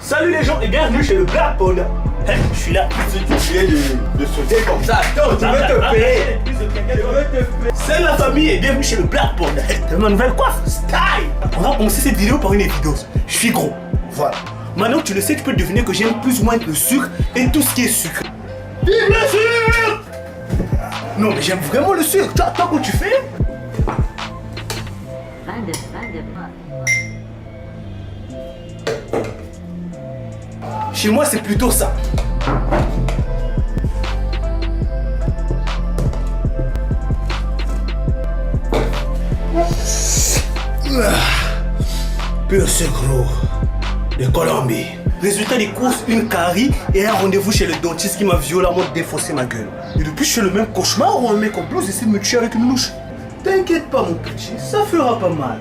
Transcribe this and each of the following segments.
Salut les gens et bienvenue chez le Black Panda. Hey, je suis là. Si tu viens de sauter comme ça, attends, je vais te payer. Salut la famille et bienvenue chez le Black Panda. Hey, t'as ma nouvelle coiffe, style. On va commencer cette vidéo par une évidence. Je suis gros. Voilà. Maintenant que tu le sais, tu peux deviner que j'aime plus ou moins le sucre et tout ce qui est sucre. Vive le sucre! Non mais j'aime vraiment le sucre. Toi, comment tu fais? Chez moi, c'est plutôt ça. Pur sucre de Colombie. Résultat des courses, une carie et un rendez-vous chez le dentiste qui m'a violemment défoncé ma gueule. Et depuis, je fais le même cauchemar où un mec en blouse essaie de me tuer avec une louche. T'inquiète pas mon petit, ça fera pas mal.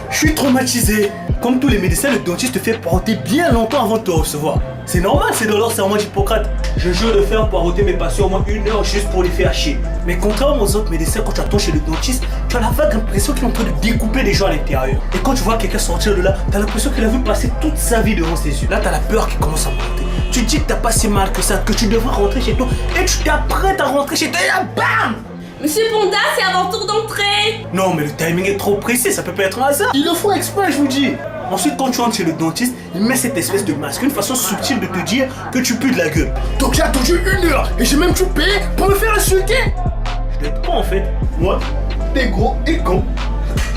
Je suis traumatisé. Comme tous les médecins, le dentiste te fait porter bien longtemps avant de te recevoir. C'est normal, c'est dans leur serment d'Hippocrate. Je jure de faire poireauter mes patients au moins 1 heure juste pour les faire chier. Mais contrairement aux autres médecins, quand tu attends chez le dentiste, tu as la vague impression qu'il est en train de découper les gens à l'intérieur. Et quand tu vois quelqu'un sortir de là, tu as l'impression qu'il a vu passer toute sa vie devant ses yeux. Là, tu as la peur qui commence à monter. Tu te dis que t'as pas si mal que ça, que tu devrais rentrer chez toi et tu t'apprêtes à rentrer chez toi et là, bam! Monsieur Panda, c'est à votre tour d'entrée. Non, mais le timing est trop précis, ça peut pas être un hasard. Il le faut exprès, je vous dis. Ensuite, quand tu entres chez le dentiste, il met cette espèce de masque, une façon subtile de te dire que tu pues de la gueule. Donc j'ai attendu 1 heure et j'ai même tout payé pour me faire insulter. Je dois être con en fait. Moi, t'es gros et con.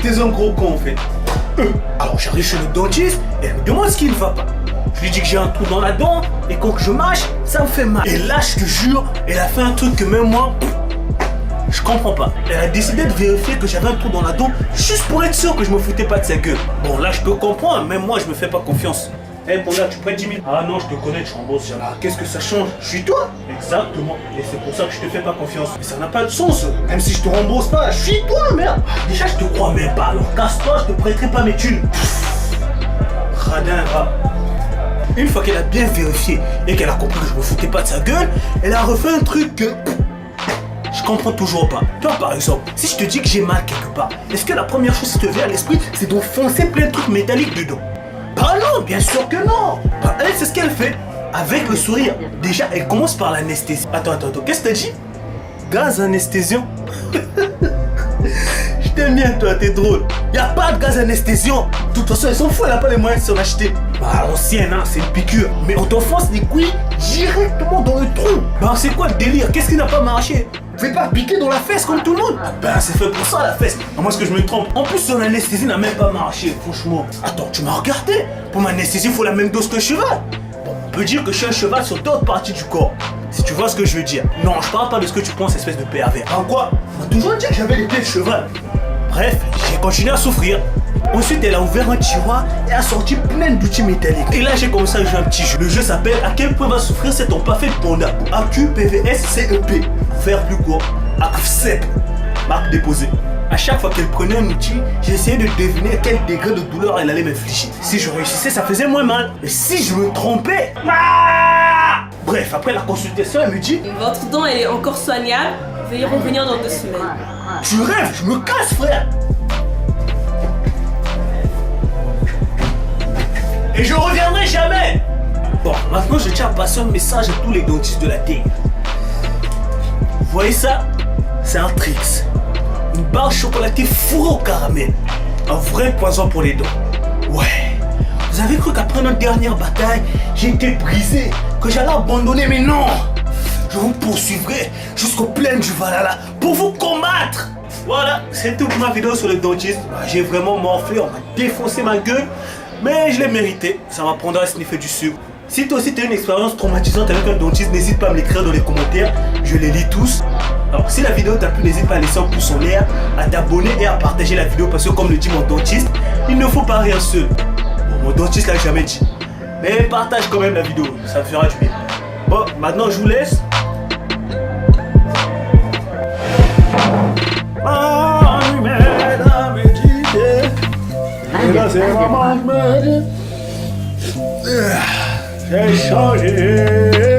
T'es un gros con en fait. Alors j'arrive chez le dentiste et elle me demande ce qui ne va pas. Je lui dis que j'ai un trou dans la dent et quand je mâche, ça me fait mal. Et là, je te jure, elle a fait un truc que même moi... Je comprends pas. Elle a décidé de vérifier que j'avais un trou dans la dent juste pour être sûr que je me foutais pas de sa gueule. Bon là je peux comprendre, même moi je me fais pas confiance. Eh hey, Panda, tu prêtes 10 000? Ah non, je te connais, je rembourse jamais. Ah, qu'est-ce que ça change? Je suis toi? Exactement. Et c'est pour ça que je te fais pas confiance. Mais ça n'a pas de sens. Même si je te rembourse pas, je suis toi, merde. Déjà je te crois même pas, alors casse-toi, je te prêterai pas mes thunes. Radin, va. Une fois qu'elle a bien vérifié et qu'elle a compris que je me foutais pas de sa gueule, elle a refait un truc que... Je comprends toujours pas. Toi par exemple, si je te dis que j'ai mal quelque part, est-ce que la première chose qui te vient à l'esprit, c'est d'enfoncer plein de trucs métalliques dedans? Bah non, bien sûr que non. Bah elle, c'est ce qu'elle fait. Avec le sourire. Déjà, elle commence par l'anesthésie. Attends, qu'est-ce que t'as dit? Gaz anesthésiant. Je t'aime bien toi, t'es drôle. Y'a pas de gaz anesthésiant. De toute façon, elle s'en fout, elle a pas les moyens de s'en acheter. Bah l'ancienne, hein, c'est une piqûre. Mais on t'enfonce les couilles directement dans le trou. Bah c'est quoi le délire? Qu'est-ce qui n'a pas marché? Vous pouvez pas piquer dans la fesse comme tout le monde? Ah ben c'est fait pour ça la fesse. À moins que je me trompe. En plus son anesthésie n'a même pas marché, franchement. Attends, tu m'as regardé? Pour m'anesthésier, il faut la même dose que le cheval. Bon, on peut dire que je suis un cheval sur d'autres parties du corps. Si tu vois ce que je veux dire. Non, je parle pas de ce que tu penses, espèce de pervers. En quoi? On m'a toujours dit que j'avais les pieds de cheval. Bref, j'ai continué à souffrir. Ensuite, elle a ouvert un tiroir et a sorti plein d'outils métalliques. Et là, j'ai commencé à jouer un petit jeu. Le jeu s'appelle À quel point va souffrir cet empaffé de panda? AQPVSCEP. Faire plus court. AQCEP. Marque déposée. À chaque fois qu'elle prenait un outil, j'essayais de deviner quel degré de douleur elle allait m'infliger. Si je réussissais, ça faisait moins mal. Mais si je me trompais... Bref, après la consultation, elle me dit... Votre dent, elle est encore soignable. Veuillez revenir dans 2 semaines. Tu rêves, je me casse, frère. Et je reviendrai jamais. Bon, maintenant je tiens à passer un message à tous les dentistes de la terre. Vous voyez ça? C'est un tricks. Une barre chocolatée fourrée au caramel. Un vrai poison pour les dents. Ouais. Vous avez cru qu'après notre dernière bataille, j'ai été brisé, que j'allais abandonner, mais non. Je vous poursuivrai jusqu'aux plaines du Valhalla pour vous combattre. Voilà, c'est toute ma vidéo sur le dentiste. J'ai vraiment morflé, on m'a défoncé ma gueule. Mais je l'ai mérité, ça m'apprendra à sniffer du sucre. Si toi aussi tu as une expérience traumatisante avec un dentiste, n'hésite pas à me l'écrire dans les commentaires, je les lis tous. Alors si la vidéo t'a plu, n'hésite pas à laisser un pouce en l'air, à t'abonner et à partager la vidéo parce que comme le dit mon dentiste, il ne faut pas rien seul. Bon, mon dentiste l'a jamais dit. Mais partage quand même la vidéo, ça me fera du bien. Bon, maintenant je vous laisse. Et là c'est maman qui me dit j'ai changé.